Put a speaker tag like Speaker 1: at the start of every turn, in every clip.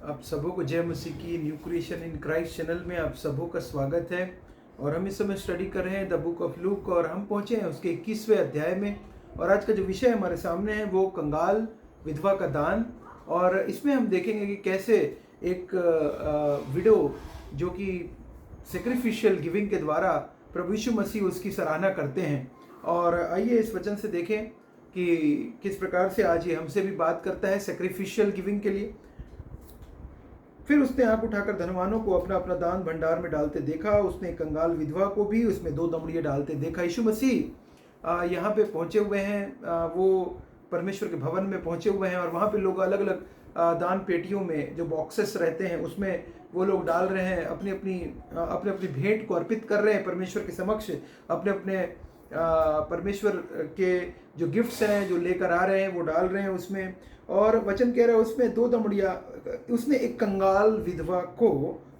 Speaker 1: आप सबों को जय मसीह की new creation in Christ channel में आप सबों का स्वागत है। और हम इस समय स्टडी कर रहे हैं द बुक ऑफ लूक और हम पहुंचे हैं उसके 21वें अध्याय में। और आज का जो विषय हमारे सामने है वो कंगाल विधवा का दान। और इसमें हम देखेंगे कि कैसे एक विडो जो कि सेक्रीफिशियल गिविंग के द्वारा प्रभु यीशु मसीह उसकी सराहना करते हैं। और आइए इस वचन से देखें कि किस प्रकार से आज ये हमसे भी बात करता है सेक्रीफिशियल गिविंग के लिए। फिर उसने आंख उठाकर धनवानों को अपना अपना दान भंडार में डालते देखा। उसने कंगाल विधवा को भी उसमें 2 दमड़ियाँ डालते देखा। यीशु मसीह यहाँ पे पहुँचे हुए हैं, वो परमेश्वर के भवन में पहुँचे हुए हैं और वहाँ पे लोग अलग अलग दान पेटियों में जो बॉक्सेस रहते हैं उसमें वो लोग डाल रहे हैं, अपनी अपनी भेंट को अर्पित कर रहे हैं परमेश्वर के समक्ष। अपने अपने परमेश्वर के जो गिफ्ट्स हैं जो लेकर आ रहे हैं वो डाल रहे हैं उसमें। और वचन कह रहा है उसमें 2 दमड़ियाँ, उसने एक कंगाल विधवा को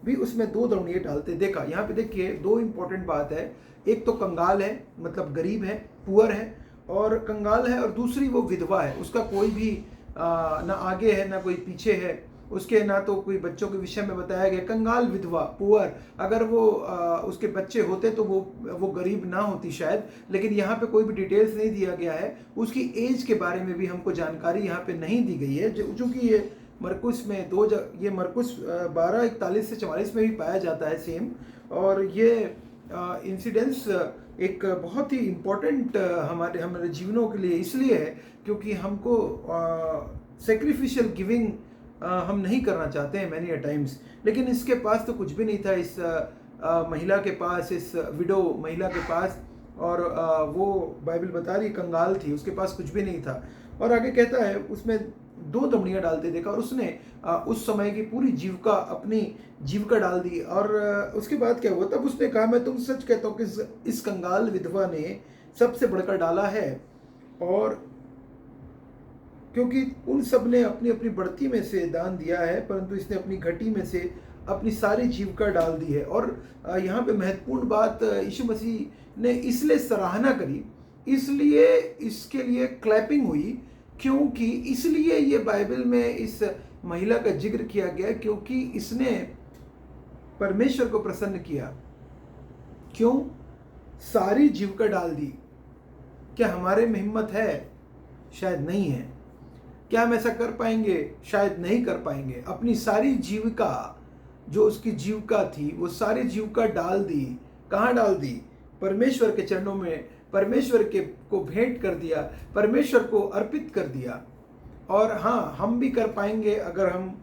Speaker 1: भी उसमें 2 दमड़ियाँ डालते देखा। यहाँ पे देखिए 2 इंपॉर्टेंट बात है। एक तो कंगाल है, मतलब गरीब है, पुअर है, और कंगाल है, और दूसरी वो विधवा है। उसका कोई भी ना आगे है ना कोई पीछे है, उसके ना तो कोई बच्चों के विषय में बताया गया। कंगाल विधवा पुअर, अगर वो उसके बच्चे होते तो वो गरीब ना होती शायद, लेकिन यहाँ पे कोई भी डिटेल्स नहीं दिया गया है। उसकी एज के बारे में भी हमको जानकारी यहाँ पे नहीं दी गई है, चूँकि ये मरकुस में ये मरकुस 12:41 से 44 में भी पाया जाता है सेम। और ये इंसिडेंस एक बहुत ही इम्पोर्टेंट हमारे जीवनों के लिए इसलिए है क्योंकि हमको सेक्रीफिशियल गिविंग हम नहीं करना चाहते हैं मैनी टाइम्स। लेकिन इसके पास तो कुछ भी नहीं था, इस महिला के पास, इस विडो महिला के पास। और वो बाइबल बता रही कंगाल थी, उसके पास कुछ भी नहीं था। और आगे कहता है उसमें 2 दमड़ियाँ डालते देखा और उसने उस समय की पूरी जीविका, अपनी जीविका डाल दी। और उसके बाद क्या हुआ, तब उसने कहा मैं तुम सच कहता हूँ कि इस कंगाल विधवा ने सबसे बढ़कर डाला है, और क्योंकि उन सब ने अपनी अपनी बढ़ती में से दान दिया है, परंतु इसने अपनी घटी में से अपनी सारी जीविका डाल दी है। और यहाँ पे महत्वपूर्ण बात, यीशु मसीह ने इसलिए सराहना करी, इसलिए इसके लिए क्लैपिंग हुई, क्योंकि इसलिए ये बाइबल में इस महिला का जिक्र किया गया क्योंकि इसने परमेश्वर को प्रसन्न किया। क्यों? सारी जीविका डाल दी। क्या हमारे में हिम्मत है? शायद नहीं है। क्या हम ऐसा कर पाएंगे? शायद नहीं कर पाएंगे। अपनी सारी जीविका, जो उसकी जीविका थी, वो सारी जीविका डाल दी। कहाँ डाल दी? परमेश्वर के चरणों में, परमेश्वर को भेंट कर दिया, परमेश्वर को अर्पित कर दिया। और हाँ, हम भी कर पाएंगे अगर हम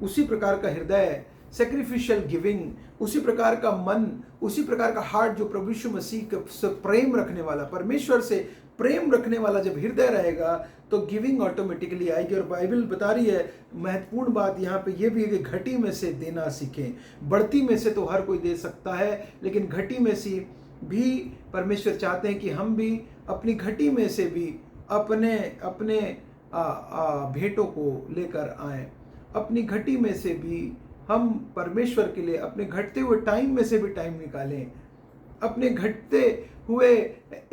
Speaker 1: उसी प्रकार का हृदय, सेक्रीफिशियल गिविंग, उसी प्रकार का मन, उसी प्रकार का हार्ट जो प्रभु यीशु मसीह से प्रेम रखने वाला, परमेश्वर से प्रेम रखने वाला जब हृदय रहेगा तो गिविंग ऑटोमेटिकली आएगी। और बाइबल बता रही है, महत्वपूर्ण बात यहाँ पे ये भी है कि घटी में से देना सीखें। बढ़ती में से तो हर कोई दे सकता है, लेकिन घटी में से भी परमेश्वर चाहते हैं कि हम भी अपनी घटी में से भी अपने अपने भेंटों को लेकर आएं। अपनी घटी में से भी हम परमेश्वर के लिए अपने घटते हुए टाइम में से भी टाइम निकालें। अपने घटते हुए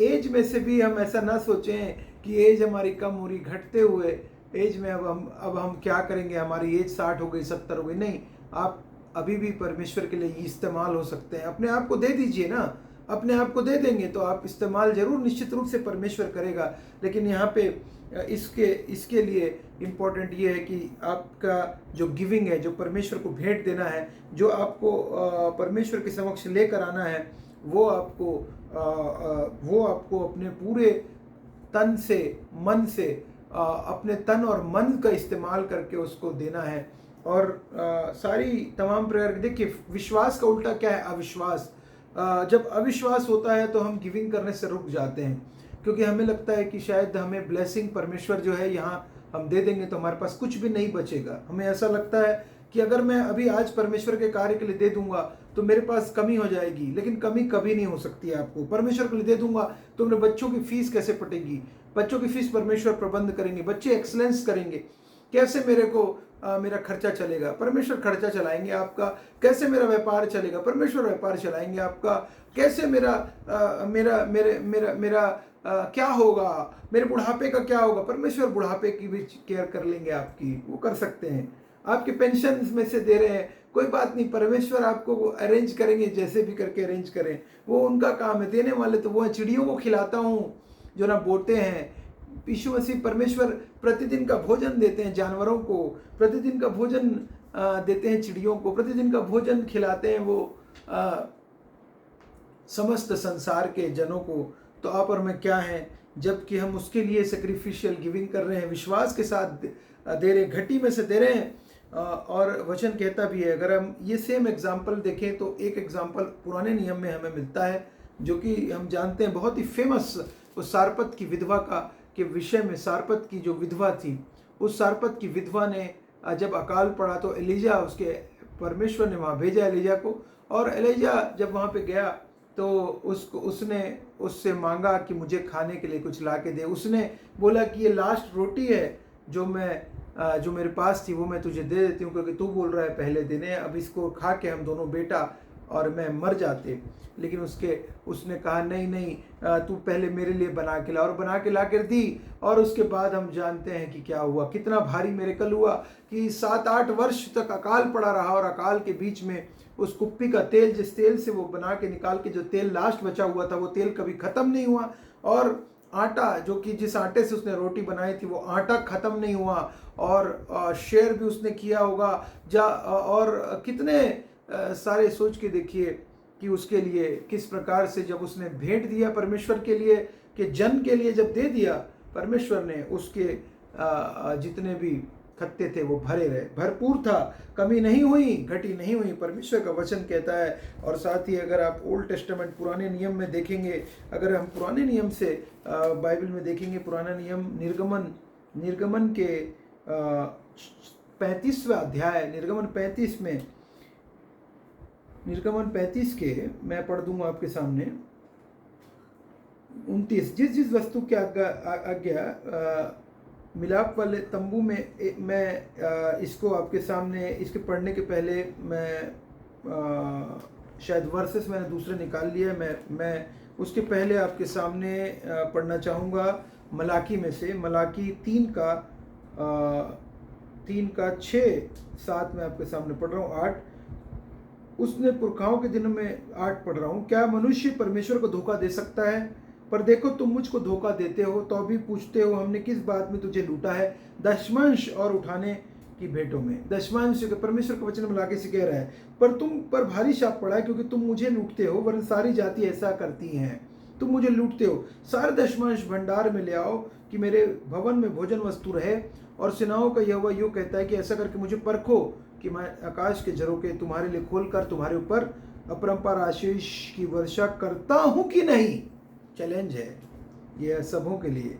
Speaker 1: एज में से भी हम ऐसा ना सोचें कि एज हमारी कम हो रही, घटते हुए एज में अब हम क्या करेंगे, हमारी एज 60 हो गई, 70 हो गई। नहीं, आप अभी भी परमेश्वर के लिए इस्तेमाल हो सकते हैं। अपने आप को दे दीजिए ना, अपने आप को दे देंगे तो आप इस्तेमाल जरूर निश्चित रूप से परमेश्वर करेगा। लेकिन यहाँ पे इसके लिए इम्पोर्टेंट ये है कि आपका जो गिविंग है, जो परमेश्वर को भेंट देना है, जो आपको परमेश्वर के समक्ष लेकर आना है, वो आपको अपने पूरे तन से, मन से, अपने तन और मन का इस्तेमाल करके उसको देना है। और सारी तमाम प्रकार, देखिए विश्वास का उल्टा क्या है? अविश्वास। जब अविश्वास होता है तो हम गिविंग करने से रुक जाते हैं, क्योंकि हमें लगता है कि शायद हमें ब्लेसिंग परमेश्वर जो है यहाँ हम दे देंगे तो हमारे पास कुछ भी नहीं बचेगा। हमें ऐसा लगता है कि अगर मैं अभी आज परमेश्वर के कार्य के लिए दे दूंगा तो मेरे पास कमी हो जाएगी, लेकिन कमी कभी नहीं हो सकती है आपको। परमेश्वर के लिए दे दूंगा तो मेरे बच्चों की फीस कैसे पटेगी? बच्चों की फीस परमेश्वर प्रबंध करेंगे, बच्चे एक्सलेंस करेंगे। कैसे मेरे को मेरा खर्चा चलेगा? परमेश्वर खर्चा चलाएंगे आपका। कैसे मेरा व्यापार चलेगा? परमेश्वर व्यापार चलाएंगे आपका। कैसे मेरा क्या होगा? मेरे बुढ़ापे का क्या होगा? परमेश्वर बुढ़ापे की भी केयर कर लेंगे आपकी, वो कर सकते हैं। आपके पेंशन में से दे रहे हैं, कोई बात नहीं, परमेश्वर आपको वो अरेंज करेंगे, जैसे भी करके अरेंज करें, वो उनका काम है। देने वाले तो वो है। चिड़ियों को खिलाता हूँ जो ना बोते हैं। यीशु मसीह परमेश्वर प्रतिदिन का भोजन देते हैं जानवरों को, प्रतिदिन का भोजन देते हैं चिड़ियों को, प्रतिदिन का भोजन खिलाते हैं वो समस्त संसार के जनों को। तो आप और मैं क्या हैं, जबकि हम उसके लिए सेक्रीफिशियल गिविंग कर रहे हैं, विश्वास के साथ दे रहे, घटी में से दे रहे हैं। और वचन कहता भी है, अगर हम ये सेम एग्जाम्पल देखें तो एक एग्जाम्पल पुराने नियम में हमें मिलता है, जो कि हम जानते हैं बहुत ही फेमस, उस सारपत की विधवा का के विषय में। सारपत की जो विधवा थी, उस सारपत की विधवा ने जब अकाल पड़ा तो एलिजा, उसके परमेश्वर ने वहाँ भेजा एलिजा को, और एलिजा जब वहाँ पे गया तो उसने उससे मांगा कि मुझे खाने के लिए कुछ ला के दे। उसने बोला कि ये लास्ट रोटी है जो मेरे पास थी, वो मैं तुझे दे देती हूँ, क्योंकि तू बोल रहा है पहले देने, अब इसको खा के हम दोनों बेटा और मैं मर जाते। लेकिन उसने कहा नहीं नहीं, तू पहले मेरे लिए बना के ला, और बना के ला कर दी। और उसके बाद हम जानते हैं कि क्या हुआ, कितना भारी मिरेकल हुआ कि 7-8 वर्ष तक अकाल पड़ा रहा, और अकाल के बीच में उस कुप्पी का तेल, जिस तेल से वो बना के निकाल के जो तेल लास्ट बचा हुआ था, वो तेल कभी ख़त्म नहीं हुआ। और आटा, जो कि जिस आटे से उसने रोटी बनाई थी, वो आटा ख़त्म नहीं हुआ। और शेयर भी उसने किया होगा और कितने सारे, सोच के देखिए कि उसके लिए किस प्रकार से जब उसने भेंट दिया परमेश्वर के लिए, कि जन के लिए जब दे दिया, परमेश्वर ने उसके जितने भी खत्ते थे वो भरे रहे, भरपूर था, कमी नहीं हुई, घटी नहीं हुई, परमेश्वर का वचन कहता है। और साथ ही अगर आप ओल्ड टेस्टामेंट पुराने नियम में देखेंगे, अगर हम पुराने नियम से बाइबल में देखेंगे, पुराना नियम निर्गमन के 35वां अध्याय, निर्गमन 35 के मैं पढ़ दूंगा आपके सामने 29, जिस वस्तु की आज्ञा मिलाप वाले तंबू में, मैं इसको आपके सामने, इसके पढ़ने के पहले मैं शायद वर्सेस मैंने दूसरे निकाल लिए, मैं उसके पहले आपके सामने पढ़ना चाहूँगा मलाकी में से, मलाकी 3 का 6-7 में आपके सामने पढ़ रहा हूँ। 8, उसने पुरखाओं के दिनों में 8 पढ़ रहा हूँ। क्या मनुष्य परमेश्वर को धोखा दे सकता है? पर देखो तुम मुझको धोखा देते हो, तो भी पूछते हो हमने किस बात में तुझे लूटा है? दशमांश और उठाने की भेंटों में। दशमांश परमेश्वर के वचन में लाके से कह रहा है, पर तुम पर भारी शाप पड़ा है, क्योंकि तुम मुझे लूटते हो, वरन सारी जाति ऐसा करती हैं, तुम मुझे लूटते हो। सारे दशमांश भंडार में ले आओ कि मेरे भवन में भोजन वस्तु रहे। और सेनाओं का यहोवा यूँ कहता है कि ऐसा करके मुझे परखो कि मैं आकाश के झरोखे तुम्हारे लिए खोलकर तुम्हारे ऊपर अपरंपार आशीष की वर्षा करता हूँ कि नहीं। चैलेंज है ये, सबों के लिए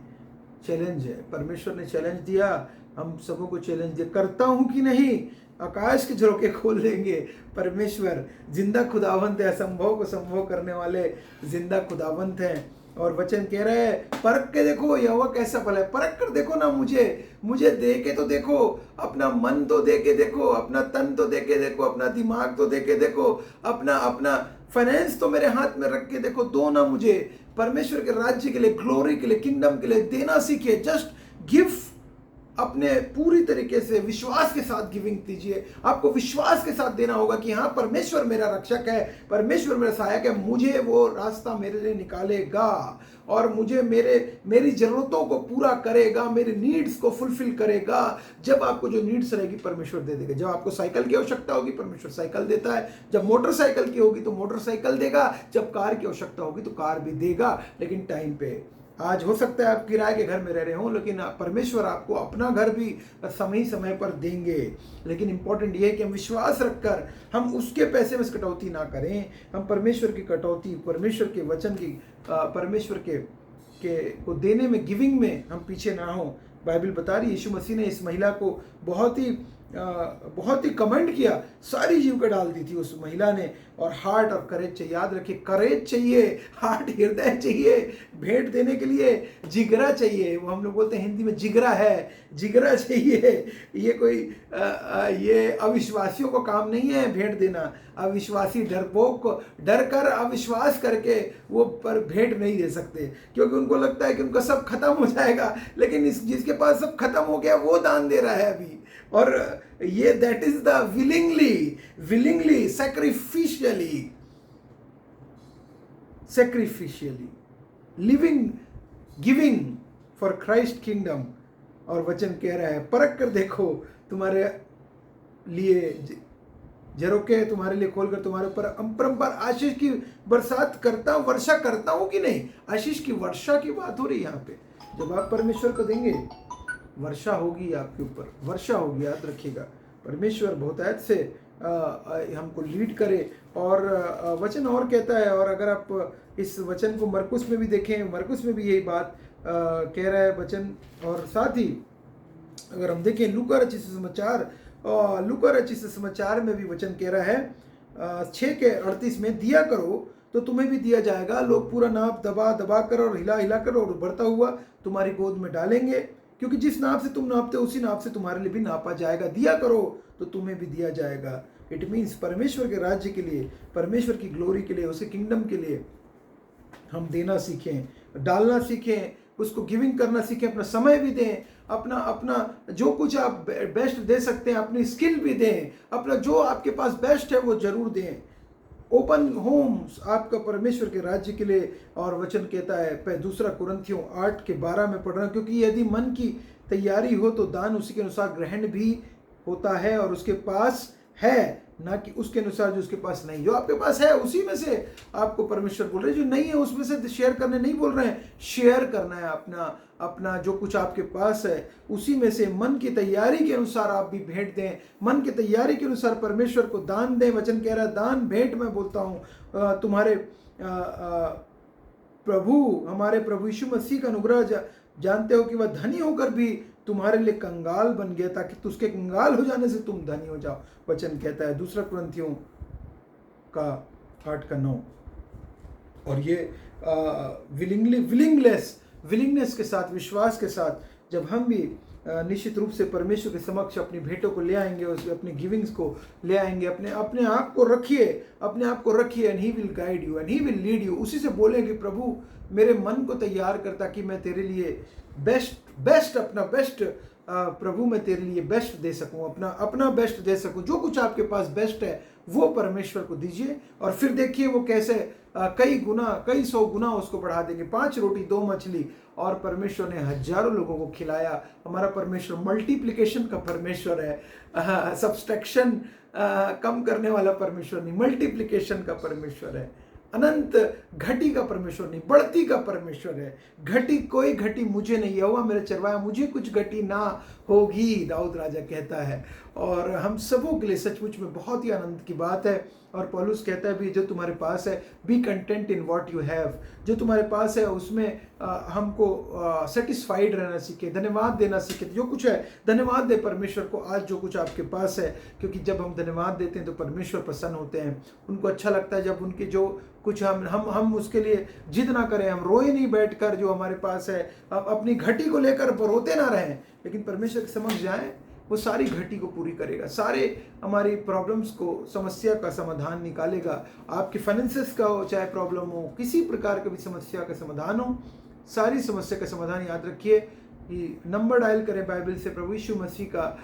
Speaker 1: चैलेंज है। परमेश्वर ने चैलेंज दिया, हम सबों को चैलेंज दिया, करता हूँ कि नहीं। आकाश के झरोखे खोल देंगे। परमेश्वर जिंदा खुदावंत है, असंभव को संभव करने वाले जिंदा खुदावंत हैं। और वचन कह रहा है, परख के देखो यहोवा कैसा भला है। परख कर देखो ना, मुझे दे के तो देखो, अपना मन तो दे के देखो, अपना तन तो दे के देखो, अपना दिमाग तो दे के देखो, अपना फाइनेंस तो मेरे हाथ में रख के देखो। दो ना मुझे, परमेश्वर के राज्य के लिए, ग्लोरी के लिए, किंगडम के लिए देना सीखे। जस्ट गिव, अपने पूरी तरीके से विश्वास के साथ गिविंग दीजिए। आपको विश्वास के साथ देना होगा कि हाँ, परमेश्वर मेरा रक्षक है, परमेश्वर मेरा सहायक है, मुझे वो रास्ता मेरे लिए निकालेगा और मुझे मेरी जरूरतों को पूरा करेगा, मेरे नीड्स को फुलफिल करेगा। जब आपको जो नीड्स रहेगी परमेश्वर दे देगा। जब आपको साइकिल की आवश्यकता होगी परमेश्वर साइकिल देता है, जब मोटरसाइकिल की होगी तो मोटरसाइकिल देगा, जब कार की आवश्यकता होगी तो कार भी देगा, लेकिन टाइम पे। आज हो सकता है आप किराए के घर में रह रहे हो, लेकिन परमेश्वर आपको अपना घर भी समय पर देंगे। लेकिन इंपॉर्टेंट ये है कि हम विश्वास रखकर हम उसके पैसे में कटौती ना करें। हम परमेश्वर की कटौती, परमेश्वर के वचन की, परमेश्वर के को देने में, गिविंग में हम पीछे ना हो। बाइबल बता रही है, यीशु मसीह ने इस महिला को बहुत ही कमेंट किया, सारी जीव का डाल दी थी उस महिला ने। और हार्ट और करेज चाहिए, याद रखिए, करेज चाहिए, हार्ट, हृदय चाहिए, भेंट देने के लिए जिगरा चाहिए। वो हम लोग बोलते हैं हिंदी में जिगरा है, जिगरा चाहिए। ये कोई ये अविश्वासियों को काम नहीं है भेंट देना। अविश्वासी डरपोक डर कर, अविश्वास करके वो पर भेंट नहीं दे सकते, क्योंकि उनको लगता है कि उनका सब खत्म हो जाएगा। लेकिन जिसके पास सब खत्म हो गया वो दान दे रहा है अभी, और ये that is the willingly sacrificially living giving for Christ kingdom. और वचन कह रहा है परख कर देखो, तुम्हारे लिए झरोके तुम्हारे लिए खोलकर तुम्हारे ऊपर अपरंपार आशीष की बरसात करता वर्षा करता हूं कि नहीं। आशीष की वर्षा की बात हो रही है यहाँ पे। जब आप परमेश्वर को देंगे वर्षा होगी आपके ऊपर, वर्षा होगी, याद रखिएगा। परमेश्वर बहुतायत से हमको लीड करे। और वचन और कहता है, और अगर आप इस वचन को मरकुस में भी देखें, मरकुस में भी यही बात कह रहा है वचन। और साथ ही अगर हम देखें लूका रचित समाचार में भी वचन कह रहा है 6:38 में, दिया करो तो तुम्हें भी दिया जाएगा, लोग पूरा नाप दबा कर और हिला कर और बढ़ता हुआ तुम्हारी गोद में डालेंगे, क्योंकि जिस नाप से तुम नापते हो उसी नाप से तुम्हारे लिए भी नापा जाएगा। दिया करो तो तुम्हें भी दिया जाएगा। इट मीन्स परमेश्वर के राज्य के लिए, परमेश्वर की ग्लोरी के लिए, उसके किंगडम के लिए हम देना सीखें, डालना सीखें, उसको गिविंग करना सीखें, अपना समय भी दें, अपना जो कुछ आप बेस्ट दे सकते हैं, अपनी स्किल भी दें, अपना जो आपके पास बेस्ट है वो जरूर दें। ओपन होम्स आपका परमेश्वर के राज्य के लिए। और वचन कहता है 2 कुरिन्थियों 8:12 में पढ़ रहा हूं, क्योंकि यदि मन की तैयारी हो तो दान उसी के अनुसार ग्रहण भी होता है और उसके पास है, ना कि उसके अनुसार जो उसके पास नहीं। जो आपके पास है उसी में से आपको परमेश्वर बोल रहे हैं, जो नहीं है उसमें से शेयर करने नहीं बोल रहे हैं, शेयर करना है अपना जो कुछ आपके पास है उसी में से मन की तैयारी के अनुसार आप भी भेंट दें, मन की तैयारी के अनुसार परमेश्वर को दान दें। वचन कह रहा है दान भेंट मैं बोलता हूँ तुम्हारे हमारे प्रभु यीशु मसीह का अनुग्रह जानते हो कि वह धनी होकर भी तुम्हारे लिए कंगाल बन गया, ताकि उसके कंगाल हो जाने से तुम धनी हो जाओ। वचन कहता है 2 कुरिन्थियों का 8:9। और ये विलिंगनेस के साथ, विश्वास के साथ जब हम भी निश्चित रूप से परमेश्वर के समक्ष अपनी भेंटों को ले आएंगे, अपनी गिविंग्स को ले आएंगे, अपने आप को रखिए and he will guide you and he will lead you. उसी से बोलेंगे प्रभु मेरे मन को तैयार कर, ताकि मैं तेरे लिए अपना बेस्ट प्रभु मैं तेरे लिए बेस्ट दे सकूं, अपना बेस्ट दे सकूं। जो कुछ आपके पास बेस्ट है वो परमेश्वर को दीजिए, और फिर देखिए वो कैसे कई 100 गुना उसको बढ़ा देंगे। 5 रोटी 2 मछली और परमेश्वर ने हजारों लोगों को खिलाया। हमारा परमेश्वर मल्टीप्लिकेशन का परमेश्वर है, सब्सट्रैक्शन कम करने वाला परमेश्वर नहीं, मल्टीप्लिकेशन का परमेश्वर है। अनंत घटी का परमेश्वर नहीं, बढ़ती का परमेश्वर है। कोई घटी मुझे नहीं, यहोवा मेरे चरवाया, मुझे कुछ घटी ना होगी, दाऊद राजा कहता है। और हम सबों के लिए सचमुच में बहुत ही आनंद की बात है। और पौलुस कहता है भी जो तुम्हारे पास है B content in what you have, जो तुम्हारे पास है उसमें हमको सेटिस्फाइड रहना सीखे, धन्यवाद देना सीखे। जो कुछ है धन्यवाद दे परमेश्वर को आज जो कुछ आपके पास है, क्योंकि जब हम धन्यवाद देते हैं तो परमेश्वर प्रसन्न होते हैं। उनको अच्छा लगता है जब उनके जो कुछ हम उसके लिए जिद ना करें, हम रोए नहीं बैठकर जो हमारे पास है, अपनी घटी को लेकर रोते ना रहें, लेकिन परमेश्वर के समक्ष जाएं, वो सारी घटी को पूरी करेगा, सारे हमारी प्रॉब्लम्स को, समस्या का समाधान निकालेगा। आपके फाइनेंसेस का हो चाहे प्रॉब्लम हो, किसी प्रकार की भी समस्या का समाधान हो, सारी समस्या का समाधान याद रखिए कि नंबर डायल करें बाइबल से, प्रभु यीशु मसीह का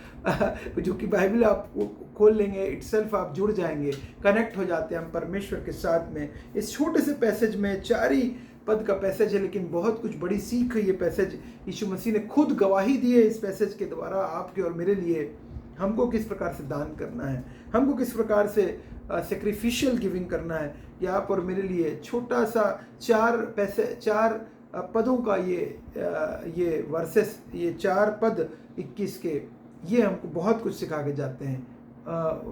Speaker 1: जो कि बाइबल आप खोल लेंगे इटसेल्फ आप जुड़ जाएंगे, कनेक्ट हो जाते हैं हम परमेश्वर के साथ में। इस छोटे से पैसेज में 4 ही पद का पैसेज है, लेकिन बहुत कुछ बड़ी सीख है ये पैसेज। यीशु मसीह ने खुद गवाही दी है इस पैसेज के द्वारा आपके और मेरे लिए, हमको किस प्रकार से दान करना है, हमको किस प्रकार से सैक्रिफिशियल गिविंग करना है। ये आप और मेरे लिए छोटा सा 4 पदों का ये वर्सेस, ये 4 पद 21 के, ये हमको बहुत कुछ सिखा के जाते हैं।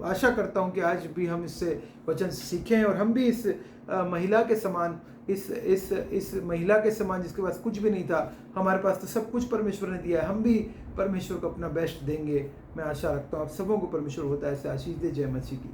Speaker 1: आशा करता हूँ कि आज भी हम इससे वचन सीखें और हम भी इस महिला के समान, इस महिला के समान जिसके पास कुछ भी नहीं था, हमारे पास तो सब कुछ परमेश्वर ने दिया है, हम भी परमेश्वर को अपना बेस्ट देंगे। मैं आशा रखता हूँ आप सबों को परमेश्वर होता है ऐसे आशीष दे। जय मसीह की।